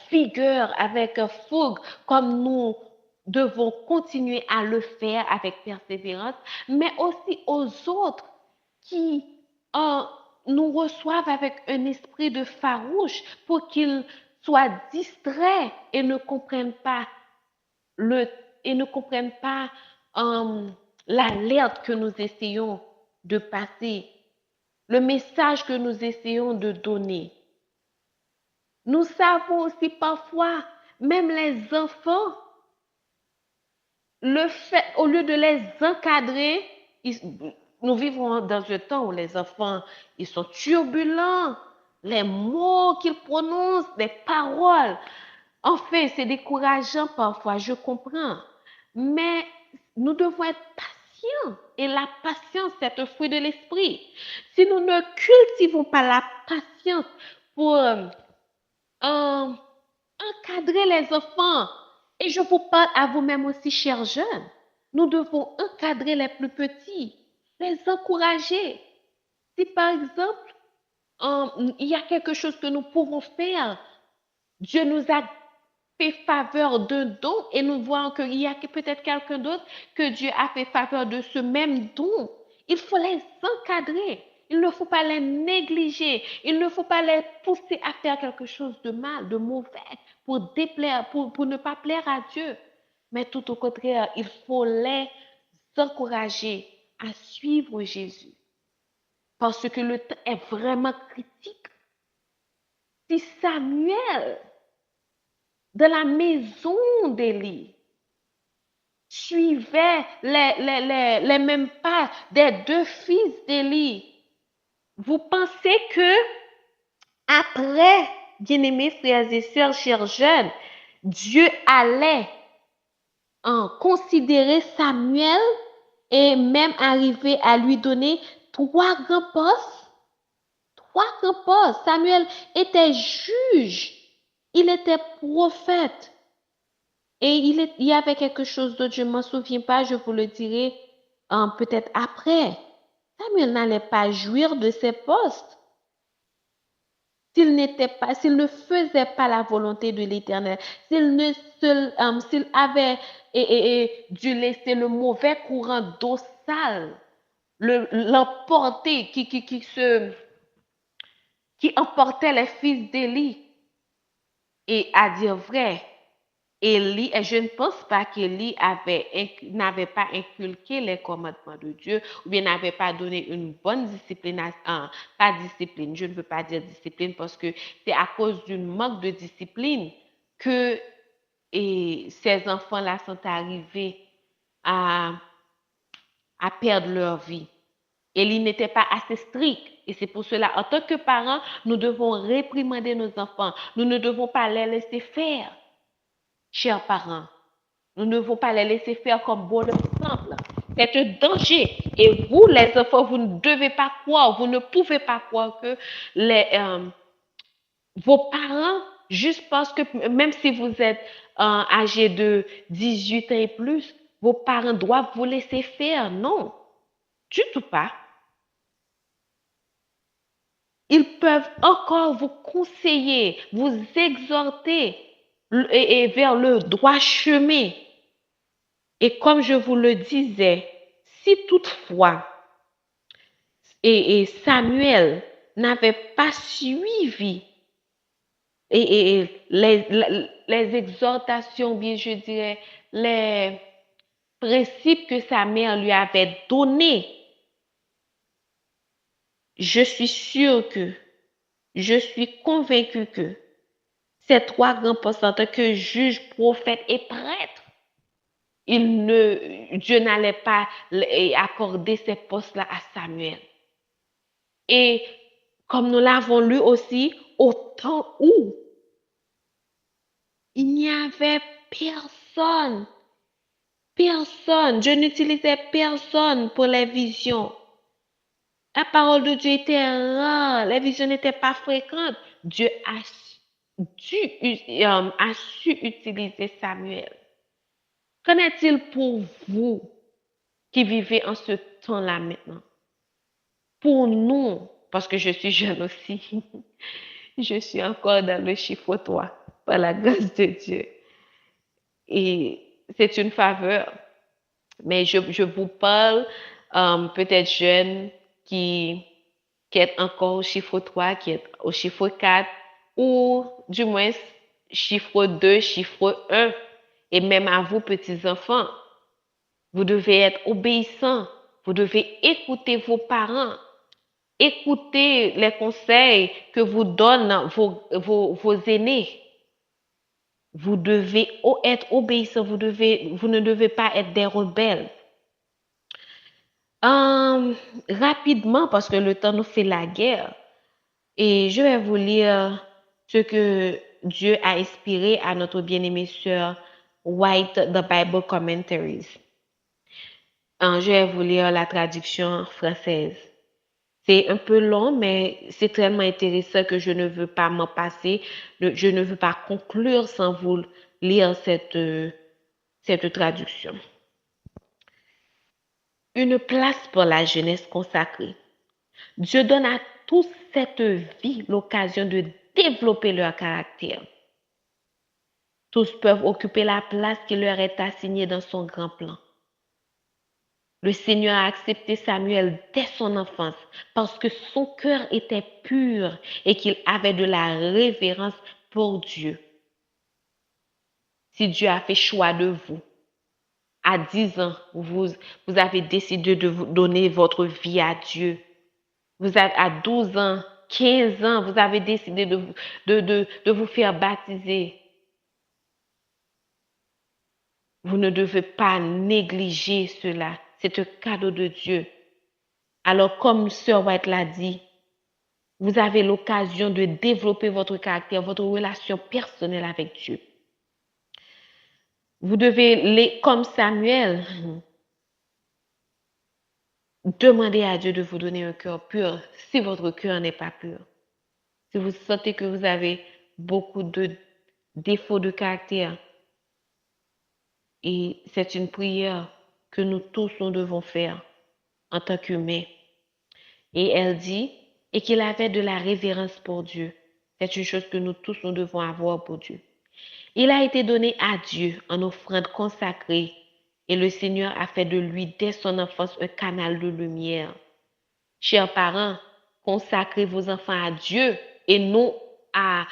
vigueur, avec fougue, comme nous devons continuer à le faire avec persévérance, mais aussi aux autres qui nous reçoivent avec un esprit de farouche pour qu'ils soient distraits et ne comprennent pas l'alerte que nous essayons de passer, le message que nous essayons de donner. Nous savons aussi parfois, même les enfants, au lieu de les encadrer, nous vivons dans un temps où les enfants, ils sont turbulents, les mots qu'ils prononcent, les paroles. Enfin, c'est décourageant parfois, je comprends. Mais nous devons être patients. Et la patience, c'est un fruit de l'esprit. Si nous ne cultivons pas la patience pour encadrer les enfants, et je vous parle à vous-même aussi, chers jeunes, Nous devons encadrer les plus petits, les encourager. Si par exemple, il y a quelque chose que nous pouvons faire, Dieu nous a fait faveur d'un don et nous voyons qu'il y a peut-être quelqu'un d'autre que Dieu a fait faveur de ce même don. Il faut les encadrer. Il ne faut pas les négliger. Il ne faut pas les pousser à faire quelque chose de mal, de mauvais, pour déplaire, pour ne pas plaire à Dieu. Mais tout au contraire, il faut les encourager à suivre Jésus. Parce que le temps est vraiment critique. Si Samuel, de la maison d'Élie, suivait les mêmes pas des deux fils d'Élie, vous pensez que après, bien-aimés frères et sœurs, chers jeunes, Dieu allait considérer Samuel et même arriver à lui donner 3 grands postes? 3 grands postes. Samuel était juge, il était prophète. Et il y avait quelque chose d'autre, je ne m'en souviens pas, je vous le dirai peut-être après. Samuel n'allait pas jouir de ses postes s'il ne faisait pas la volonté de l'Éternel, s'il avait dû laisser le mauvais courant d'eau sale l'emporter, qui emportait les fils d'Élie. Et à dire vrai, Élie, et je ne pense pas qu'Élie n'avait pas inculqué les commandements de Dieu ou bien n'avait pas donné une bonne discipline, pas discipline, je ne veux pas dire discipline parce que c'est à cause d'une manque de discipline que ces enfants-là sont arrivés à perdre leur vie. Élie n'était pas assez strict. Et c'est pour cela, en tant que parents, nous devons réprimander nos enfants. Nous ne devons pas les laisser faire. Chers parents, nous ne devons pas les laisser faire comme bon exemple. C'est un danger. Et vous, les enfants, vous ne devez pas croire, vous ne pouvez pas croire que vos parents, juste parce que même si vous êtes âgés de 18 ans et plus, vos parents doivent vous laisser faire. Non, du tout pas. Ils peuvent encore vous conseiller, vous exhorter et vers le droit chemin. Et comme je vous le disais, si toutefois et Samuel n'avait pas suivi les exhortations, bien je dirais, les principes que sa mère lui avait donnés, je suis convaincue que ces 3 grands postes en tant que juge, prophète et prêtre, Dieu n'allait pas accorder ces postes-là à Samuel. Et comme nous l'avons lu aussi, au temps où il n'y avait personne, Dieu n'utilisait personne pour les visions. La parole de Dieu était rare, les visions n'étaient pas fréquentes. Dieu a su utiliser Samuel. Qu'en est-il pour vous qui vivez en ce temps-là maintenant? Pour nous, parce que je suis jeune aussi, je suis encore dans le chiffre 3, par la grâce de Dieu. Et c'est une faveur. Mais je vous parle peut-être jeune qui est encore au chiffre 3, qui est au chiffre 4, ou du moins chiffre 2, chiffre 1. Et même à vous, petits-enfants, vous devez être obéissants. Vous devez écouter vos parents. Écoutez les conseils que vous donnent vos aînés. Vous devez être obéissants. Vous ne devez pas être des rebelles. Rapidement, parce que le temps nous fait la guerre, et je vais vous lire ce que Dieu a inspiré à notre bien-aimée sœur White, The Bible Commentaries. Je vais vous lire la traduction française. C'est un peu long, mais c'est tellement intéressant que je ne veux pas m'en passer. Je ne veux pas conclure sans vous lire cette traduction. une place pour la jeunesse consacrée. Dieu donne à tous cette vie l'occasion de développer leur caractère. Tous peuvent occuper la place qui leur est assignée dans son grand plan. Le Seigneur a accepté Samuel dès son enfance parce que son cœur était pur et qu'il avait de la révérence pour Dieu. Si Dieu a fait choix de vous, à 10 ans, vous avez décidé de vous donner votre vie à Dieu. À 12 ans, 15 ans, vous avez décidé de vous faire baptiser. Vous ne devez pas négliger cela. C'est un cadeau de Dieu. Alors, comme Sœur White l'a dit, vous avez l'occasion de développer votre caractère, votre relation personnelle avec Dieu. Vous devez, comme Samuel, demander à Dieu de vous donner un cœur pur si votre cœur n'est pas pur. Si vous sentez que vous avez beaucoup de défauts de caractère, et c'est une prière que nous tous nous devons faire en tant qu'humains. Et elle dit, et qu'il avait de la révérence pour Dieu. C'est une chose que nous tous nous devons avoir pour Dieu. Il a été donné à Dieu en offrande consacrée et le Seigneur a fait de lui dès son enfance un canal de lumière. Chers parents, consacrez vos enfants à Dieu et non à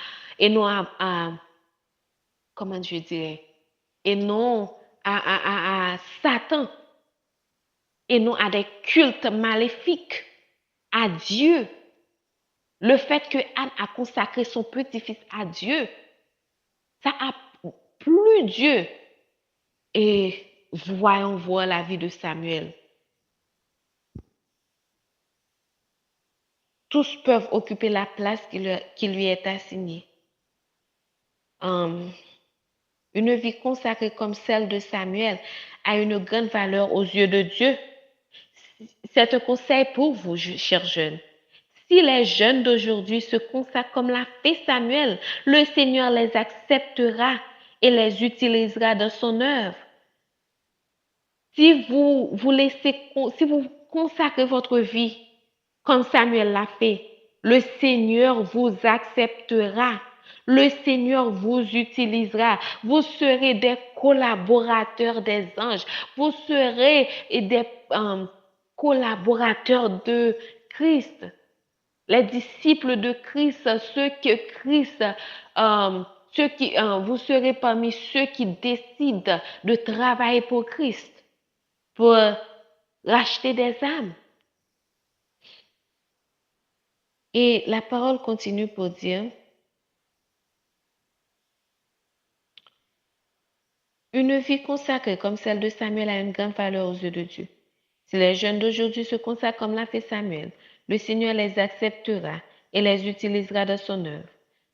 comment je dirais, et non à Satan, et non à des cultes maléfiques, à Dieu. Le fait que Anne a consacré son petit-fils à Dieu, ça a plu Dieu. Et voyons voir la vie de Samuel. Tous peuvent occuper la place qui lui est assignée. Une vie consacrée comme celle de Samuel a une grande valeur aux yeux de Dieu. C'est un conseil pour vous, chers jeunes. Si les jeunes d'aujourd'hui se consacrent comme l'a fait Samuel, le Seigneur les acceptera et les utilisera dans son œuvre. Si vous consacrez votre vie comme Samuel l'a fait, le Seigneur vous acceptera. Le Seigneur vous utilisera. Vous serez des collaborateurs des anges. Vous serez des collaborateurs de Christ. Les disciples de Christ, vous serez parmi ceux qui décident de travailler pour Christ, pour racheter des âmes. Et la parole continue pour dire, une vie consacrée comme celle de Samuel a une grande valeur aux yeux de Dieu. Si les jeunes d'aujourd'hui se consacrent comme l'a fait Samuel, le Seigneur les acceptera et les utilisera dans son œuvre.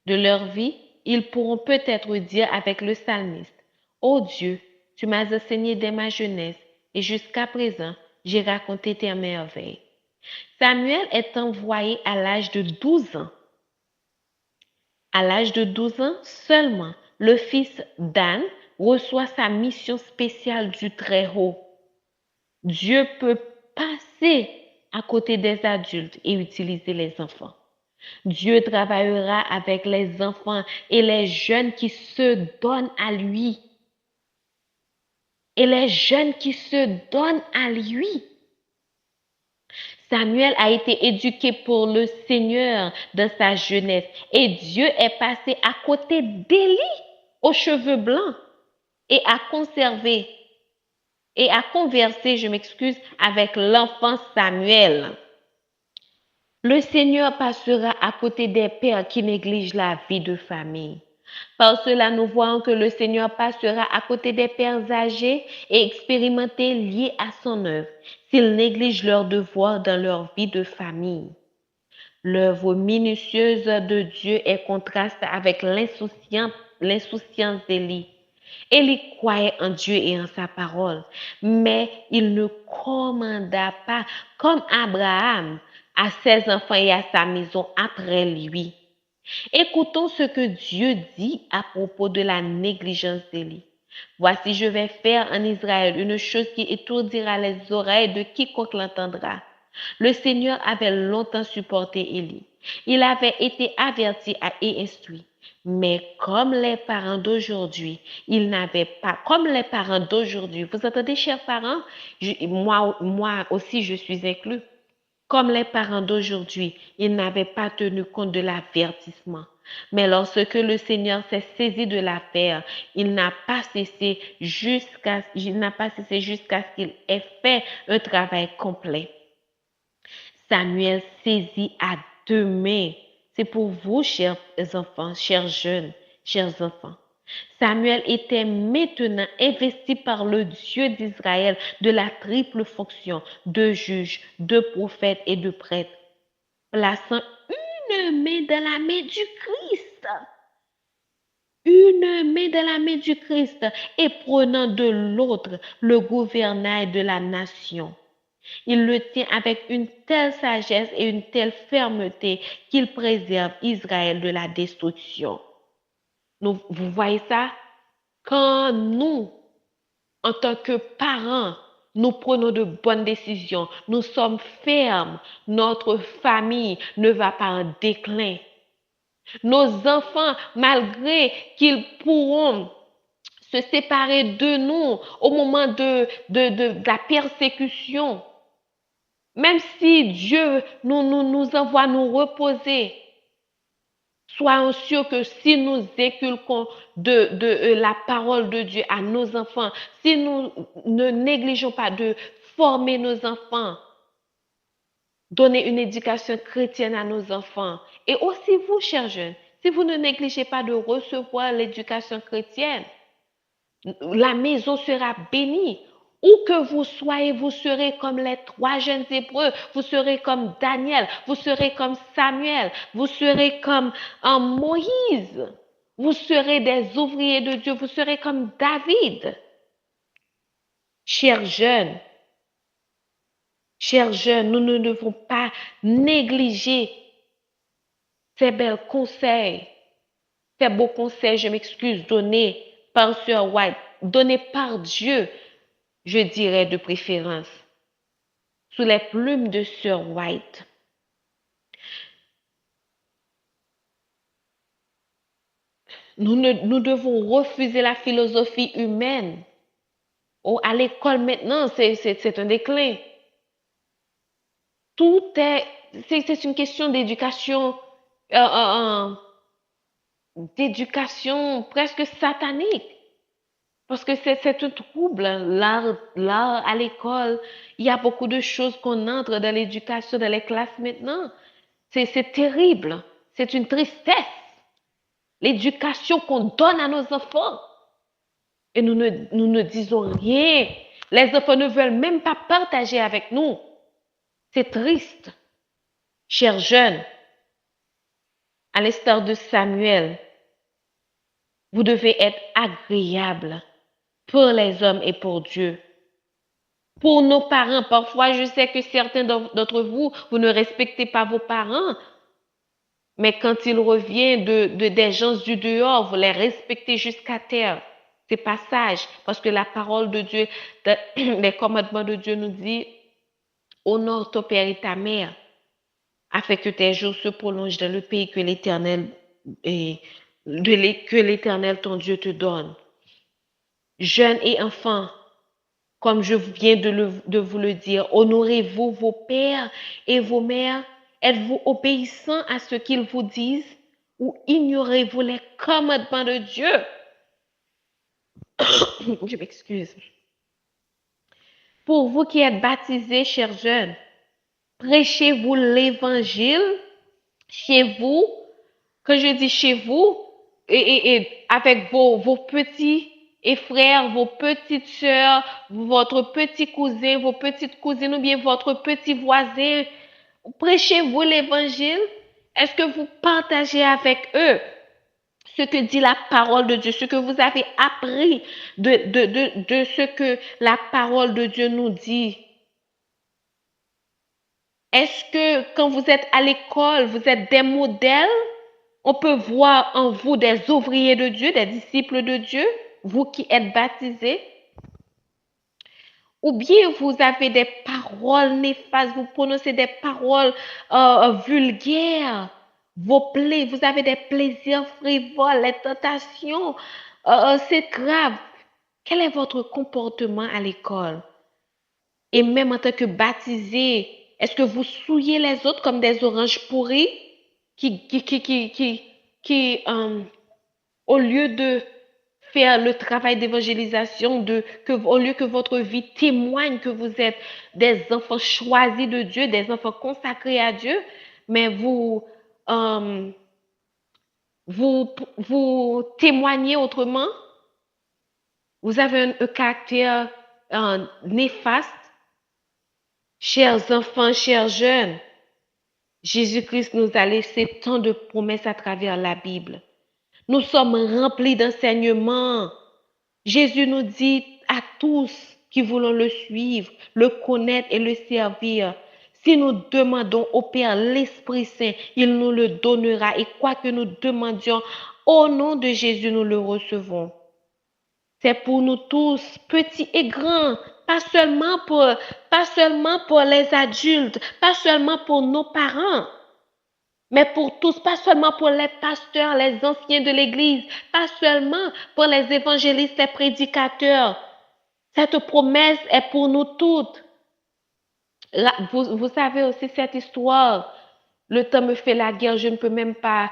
De leur vie, ils pourront peut-être dire avec le psalmiste, « Ô Dieu, tu m'as enseigné dès ma jeunesse et jusqu'à présent, j'ai raconté tes merveilles. » Samuel est envoyé à l'âge de 12 ans. À l'âge de 12 ans seulement, le fils d'Anne reçoit sa mission spéciale du Très-Haut. Dieu peut passer à côté des adultes et utiliser les enfants. Dieu travaillera avec les enfants et les jeunes qui se donnent à lui. Et les jeunes qui se donnent à lui. Samuel a été éduqué pour le Seigneur dans sa jeunesse et Dieu est passé à côté d'Élie aux cheveux blancs et a conservé et a conversé, avec l'enfant Samuel. Le Seigneur passera à côté des pères qui négligent la vie de famille. Par cela, nous voyons que le Seigneur passera à côté des pères âgés et expérimentés liés à son œuvre, s'ils négligent leurs devoirs dans leur vie de famille. L'œuvre minutieuse de Dieu est contraste avec l'insouciance d'Élie. Élie croyait en Dieu et en sa parole, mais il ne commanda pas, comme Abraham, à ses enfants et à sa maison après lui. Écoutons ce que Dieu dit à propos de la négligence d'Élie. Voici, je vais faire en Israël une chose qui étourdira les oreilles de quiconque l'entendra. Le Seigneur avait longtemps supporté Élie. Il avait été averti et instruit. Mais comme les parents d'aujourd'hui, ils n'avaient pas, comme les parents d'aujourd'hui, vous entendez, chers parents, moi aussi je suis inclus. Comme les parents d'aujourd'hui, ils n'avaient pas tenu compte de l'avertissement. Mais lorsque le Seigneur s'est saisi de l'affaire, il n'a pas cessé jusqu'à ce qu'il ait fait un travail complet. Samuel saisit à deux mains. C'est pour vous, chers enfants, chers jeunes, chers enfants. Samuel était maintenant investi par le Dieu d'Israël de la triple fonction de juge, de prophète et de prêtre, plaçant une main dans la main du Christ. Une main dans la main du Christ et prenant de l'autre le gouvernail de la nation. Il le tient avec une telle sagesse et une telle fermeté qu'il préserve Israël de la destruction. Vous voyez ça? Quand nous, en tant que parents, nous prenons de bonnes décisions, nous sommes fermes, notre famille ne va pas en déclin. Nos enfants, malgré qu'ils pourront se séparer de nous au moment de la persécution, même si Dieu nous envoie nous reposer, soyons sûrs que si nous inculquons de la parole de Dieu à nos enfants, si nous ne négligeons pas de former nos enfants, donner une éducation chrétienne à nos enfants, et aussi vous, chers jeunes, si vous ne négligez pas de recevoir l'éducation chrétienne, la maison sera bénie. Où que vous soyez, vous serez comme les 3 jeunes Hébreux, vous serez comme Daniel, vous serez comme Samuel, vous serez comme Moïse, vous serez des ouvriers de Dieu, vous serez comme David. Chers jeunes, nous ne devons pas négliger ces beaux conseils, je m'excuse, donnés par Sœur White, donnés par Dieu, je dirais de préférence, sous les plumes de Sœur White. Nous devons refuser la philosophie humaine. Oh, à l'école maintenant, c'est un déclin. C'est une question d'éducation, d'éducation presque satanique. Parce que c'est un trouble, l'art à l'école. Il y a beaucoup de choses qu'on entre dans l'éducation, dans les classes maintenant. C'est terrible. C'est une tristesse. L'éducation qu'on donne à nos enfants. Et nous ne disons rien. Les enfants ne veulent même pas partager avec nous. C'est triste. Chers jeunes, à l'instar de Samuel, vous devez être agréables pour les hommes et pour Dieu. Pour nos parents, parfois je sais que certains d'entre vous, vous ne respectez pas vos parents, mais quand il revient des gens du dehors, vous les respectez jusqu'à terre. C'est pas sage, parce que la parole de Dieu, les commandements de Dieu nous dit, honore ton père et ta mère, afin que tes jours se prolongent dans le pays que l'Éternel ton Dieu te donne. Jeunes et enfants, comme je viens de vous le dire, honorez-vous vos pères et vos mères. Êtes-vous obéissants à ce qu'ils vous disent ou ignorez-vous les commandements de Dieu? Je m'excuse. Pour vous qui êtes baptisés, chers jeunes, prêchez-vous l'évangile chez vous. Quand je dis chez vous, et avec vos petits et frères, vos petites sœurs, votre petit cousin, vos petites cousines ou bien votre petit voisin, prêchez-vous l'évangile? Est-ce que vous partagez avec eux ce que dit la parole de Dieu, ce que vous avez appris de ce que la parole de Dieu nous dit? Est-ce que quand vous êtes à l'école, vous êtes des modèles? On peut voir en vous des ouvriers de Dieu, des disciples de Dieu? vous qui êtes baptisés, ou bien vous avez des paroles néfastes, vous prononcez des paroles vulgaires, vous avez des plaisirs frivoles, les tentations, c'est grave. Quel est votre comportement à l'école? Et même en tant que baptisé, est-ce que vous souillez les autres comme des oranges pourries qui au lieu de faire le travail d'évangélisation, au lieu que votre vie témoigne que vous êtes des enfants choisis de Dieu, des enfants consacrés à Dieu, mais vous témoignez autrement, vous avez un caractère néfaste. Chers enfants, chers jeunes, Jésus-Christ nous a laissé tant de promesses à travers la Bible. Nous sommes remplis d'enseignements. Jésus nous dit à tous qui voulons le suivre, le connaître et le servir. Si nous demandons au Père l'Esprit Saint, il nous le donnera. Et quoi que nous demandions, au nom de Jésus, nous le recevons. C'est pour nous tous, petits et grands, pas seulement pour les adultes, pas seulement pour nos parents, mais pour tous, pas seulement pour les pasteurs, les anciens de l'Église, pas seulement pour les évangélistes, les prédicateurs. Cette promesse est pour nous toutes. Là, vous savez aussi cette histoire. Le temps me fait la guerre, je ne peux même pas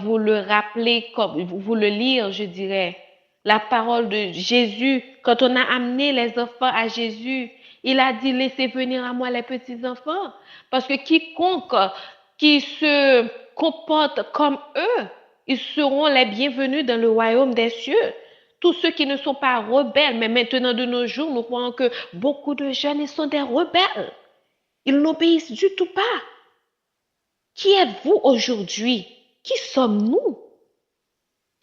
vous le rappeler, vous le lire, je dirais. La parole de Jésus, quand on a amené les enfants à Jésus, il a dit, laissez venir à moi les petits enfants. Parce que quiconque qui se comporte comme eux, ils seront les bienvenus dans le royaume des cieux. Tous ceux qui ne sont pas rebelles, mais maintenant de nos jours, nous voyons que beaucoup de jeunes, ils sont des rebelles. Ils n'obéissent du tout pas. Qui êtes-vous aujourd'hui? Qui sommes-nous?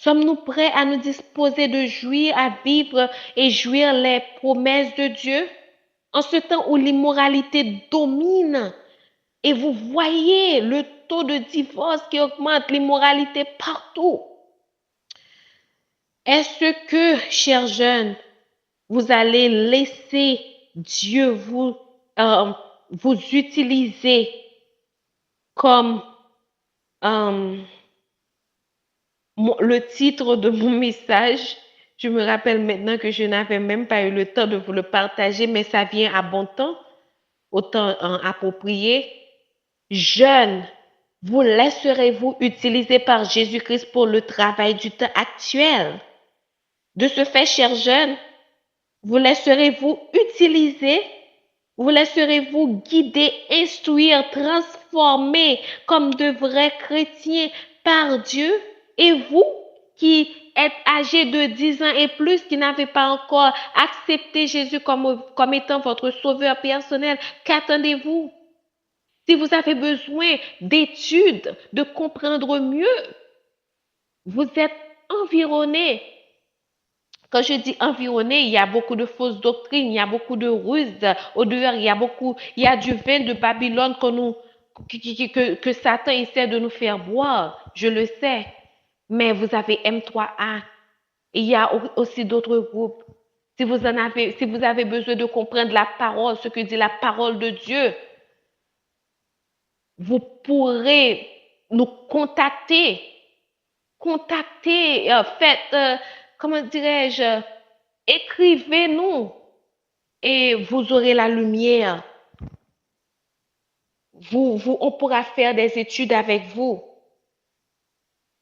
Sommes-nous prêts à nous disposer de jouir, à vivre et jouir les promesses de Dieu? En ce temps où l'immoralité domine et vous voyez le taux de divorce qui augmente, l'immoralité partout. Est-ce que, chers jeunes, vous allez laisser Dieu vous utiliser comme le titre de mon message? Je me rappelle maintenant que je n'avais même pas eu le temps de vous le partager, mais ça vient à bon temps, au temps approprié. Jeunes, vous laisserez-vous utiliser par Jésus-Christ pour le travail du temps actuel? De ce fait, chers jeunes, vous laisserez-vous utiliser, vous laisserez-vous guider, instruire, transformer comme de vrais chrétiens par Dieu? Et vous qui êtes âgés de 10 ans et plus, qui n'avez pas encore accepté Jésus comme étant votre sauveur personnel, qu'attendez-vous? Si vous avez besoin d'études, de comprendre mieux, vous êtes environnés. Quand je dis environné, il y a beaucoup de fausses doctrines, il y a beaucoup de ruses au dehors, il y a du vin de Babylone que Satan essaie de nous faire boire, je le sais. Mais vous avez M3A, et il y a aussi d'autres groupes. Si vous avez besoin de comprendre la parole, ce que dit la parole de Dieu, vous pourrez nous contacter. Comment dirais-je, écrivez-nous et vous aurez la lumière. On pourra faire des études avec vous.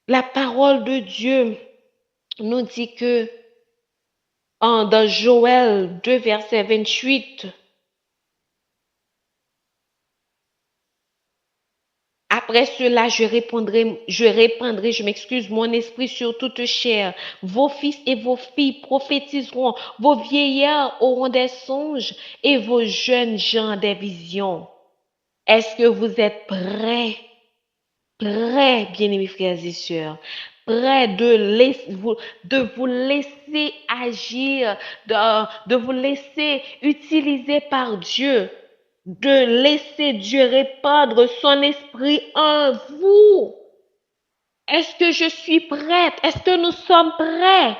La parole de Dieu nous dit que dans Joël 2, verset 28, après cela, je répandrai, mon esprit sur toute chair. Vos fils et vos filles prophétiseront, vos vieillards auront des songes et vos jeunes gens des visions. Est-ce que vous êtes prêts, bien-aimés frères et sœurs, prêts de vous laisser agir, de vous laisser utiliser par Dieu, de laisser Dieu répandre son esprit en vous? Est-ce que je suis prête? Est-ce que nous sommes prêts?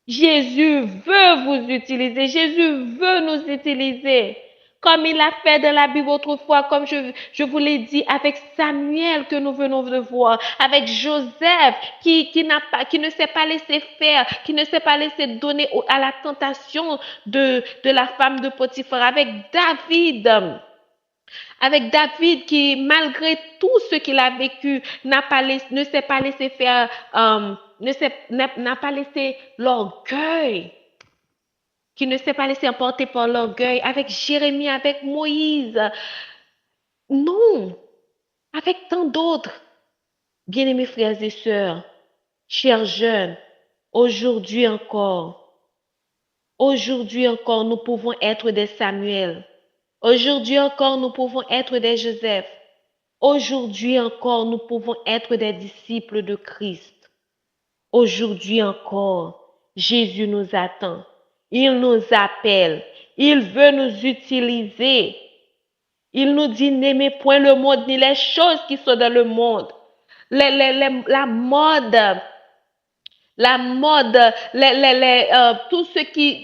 Jésus veut vous utiliser. Jésus veut nous utiliser. Comme il a fait dans la Bible autrefois, comme je vous l'ai dit, avec Samuel que nous venons de voir, avec Joseph qui ne s'est pas laissé faire, qui ne s'est pas laissé donner à la tentation de la femme de Potiphar, avec David qui, malgré tout ce qu'il a vécu, ne s'est pas laissé faire, n'a pas laissé l'orgueil, qui ne s'est pas laissé emporter par l'orgueil, avec Jérémie, avec Moïse. Non, avec tant d'autres. Bien-aimés frères et sœurs, chers jeunes, aujourd'hui encore, nous pouvons être des Samuel. Aujourd'hui encore, nous pouvons être des Joseph. Aujourd'hui encore, nous pouvons être des disciples de Christ. Aujourd'hui encore, Jésus nous attend. Il nous appelle. Il veut nous utiliser. Il nous dit, n'aimez point le monde ni les choses qui sont dans le monde. La mode,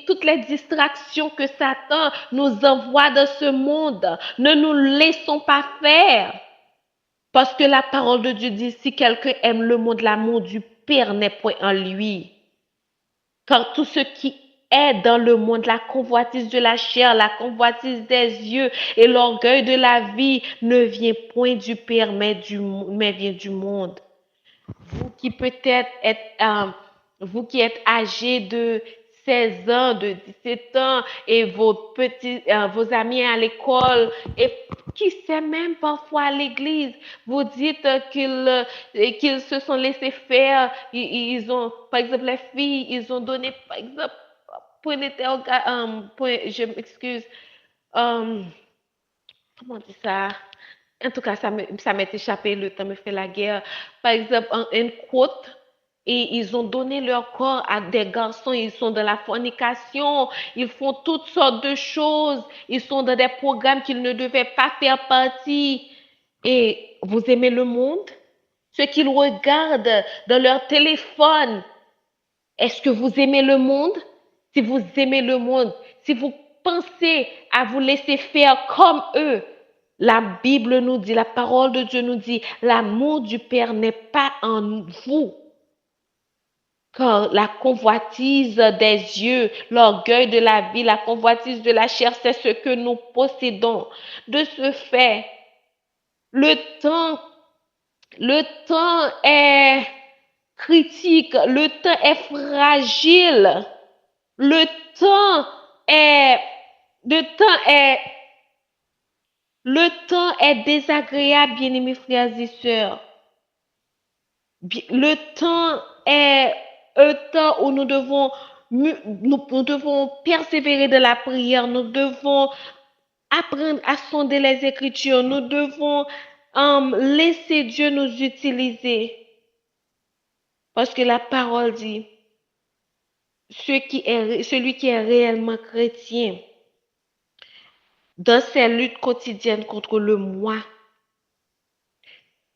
toutes les distractions que Satan nous envoie dans ce monde. Ne nous laissons pas faire. Parce que la parole de Dieu dit, si quelqu'un aime le monde, l'amour du Père n'est point en lui. Car tout ce qui est dans le monde, la convoitise de la chair, la convoitise des yeux et l'orgueil de la vie ne vient point du Père, mais vient du monde. Vous qui peut-être vous qui êtes âgés de 16 ans, de 17 ans et vos amis à l'école et qui sait même parfois à l'église, vous dites qu'ils se sont laissés faire, ils ont, par exemple les filles, ils ont donné, par exemple, je m'excuse, comment on dit ça? En tout cas, ça m'est échappé, le temps me fait la guerre. Par exemple, une côte, et ils ont donné leur corps à des garçons, ils sont dans la fornication, ils font toutes sortes de choses, ils sont dans des programmes qu'ils ne devaient pas faire partie. Et vous aimez le monde? Ce qu'ils regardent dans leur téléphone, est-ce que vous aimez le monde? Si vous aimez le monde, si vous pensez à vous laisser faire comme eux, la Bible nous dit, la parole de Dieu nous dit, l'amour du Père n'est pas en vous. Car la convoitise des yeux, l'orgueil de la vie, la convoitise de la chair, c'est ce que nous possédons. De ce fait, le temps est critique, le temps est fragile, le temps est désagréable, bien-aimés frères et sœurs. Le temps est un temps où nous devons persévérer dans la prière, nous devons apprendre à sonder les Écritures, nous devons laisser Dieu nous utiliser. Parce que la parole dit, celui qui est réellement chrétien, dans ses luttes quotidiennes contre le moi,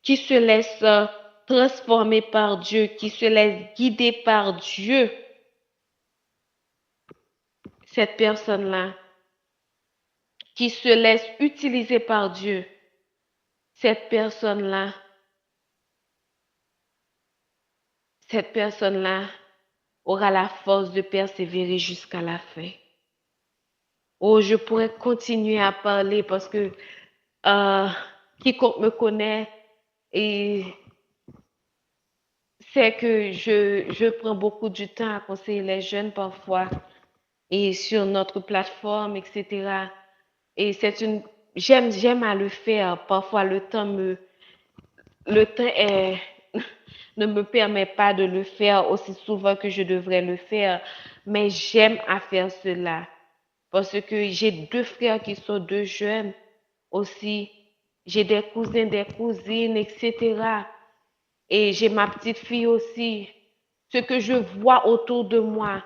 qui se laisse transformer par Dieu, qui se laisse guider par Dieu, cette personne-là, qui se laisse utiliser par Dieu, cette personne-là aura la force de persévérer jusqu'à la fin. Oh, je pourrais continuer à parler parce que quiconque me connaît et sait que je prends beaucoup du temps à conseiller les jeunes parfois et sur notre plateforme, etc. Et j'aime à le faire. Parfois, le temps ne me permet pas de le faire aussi souvent que je devrais le faire, mais j'aime à faire cela. Parce que j'ai 2 frères qui sont 2 jeunes aussi. J'ai des cousins, des cousines, etc. Et j'ai ma petite fille aussi. Ce que je vois autour de moi,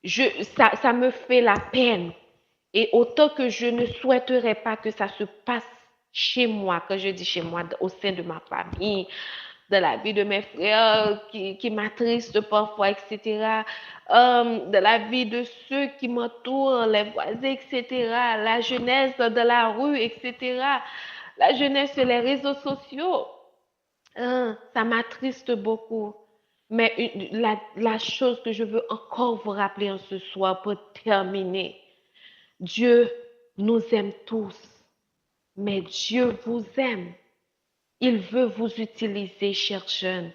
ça me fait la peine. Et autant que je ne souhaiterais pas que ça se passe chez moi, quand je dis chez moi, au sein de ma famille, de la vie de mes frères qui m'attristent parfois, etc. De la vie de ceux qui m'entourent, les voisins, etc. La jeunesse de la rue, etc. La jeunesse sur les réseaux sociaux. Ça m'attriste beaucoup. Mais la chose que je veux encore vous rappeler en ce soir pour terminer, Dieu nous aime tous, mais Dieu vous aime. Il veut vous utiliser, chers jeunes.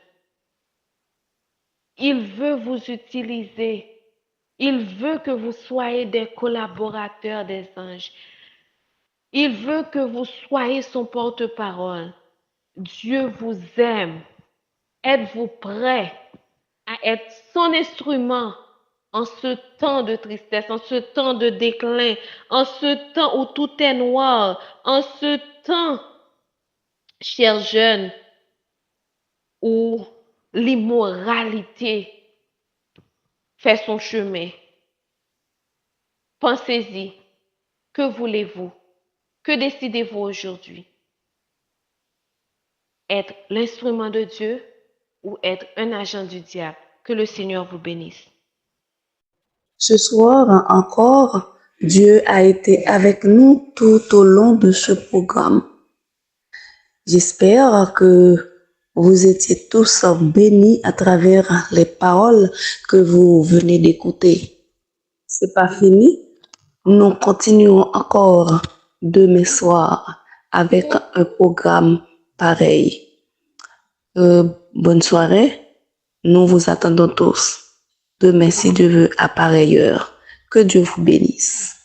Il veut vous utiliser. Il veut que vous soyez des collaborateurs des anges. Il veut que vous soyez son porte-parole. Dieu vous aime. Êtes-vous prêt à être son instrument en ce temps de tristesse, en ce temps de déclin, en ce temps où tout est noir, en ce temps, chers jeunes, où l'immoralité fait son chemin? Pensez-y. Que voulez-vous? Que décidez-vous aujourd'hui? Être l'instrument de Dieu ou être un agent du diable? Que le Seigneur vous bénisse. Ce soir encore, Dieu a été avec nous tout au long de ce programme. J'espère que vous étiez tous bénis à travers les paroles que vous venez d'écouter. C'est pas fini. Nous continuons encore demain soir avec un programme pareil. Bonne soirée. Nous vous attendons tous. Demain, si Dieu veut, à pareille heure. Que Dieu vous bénisse.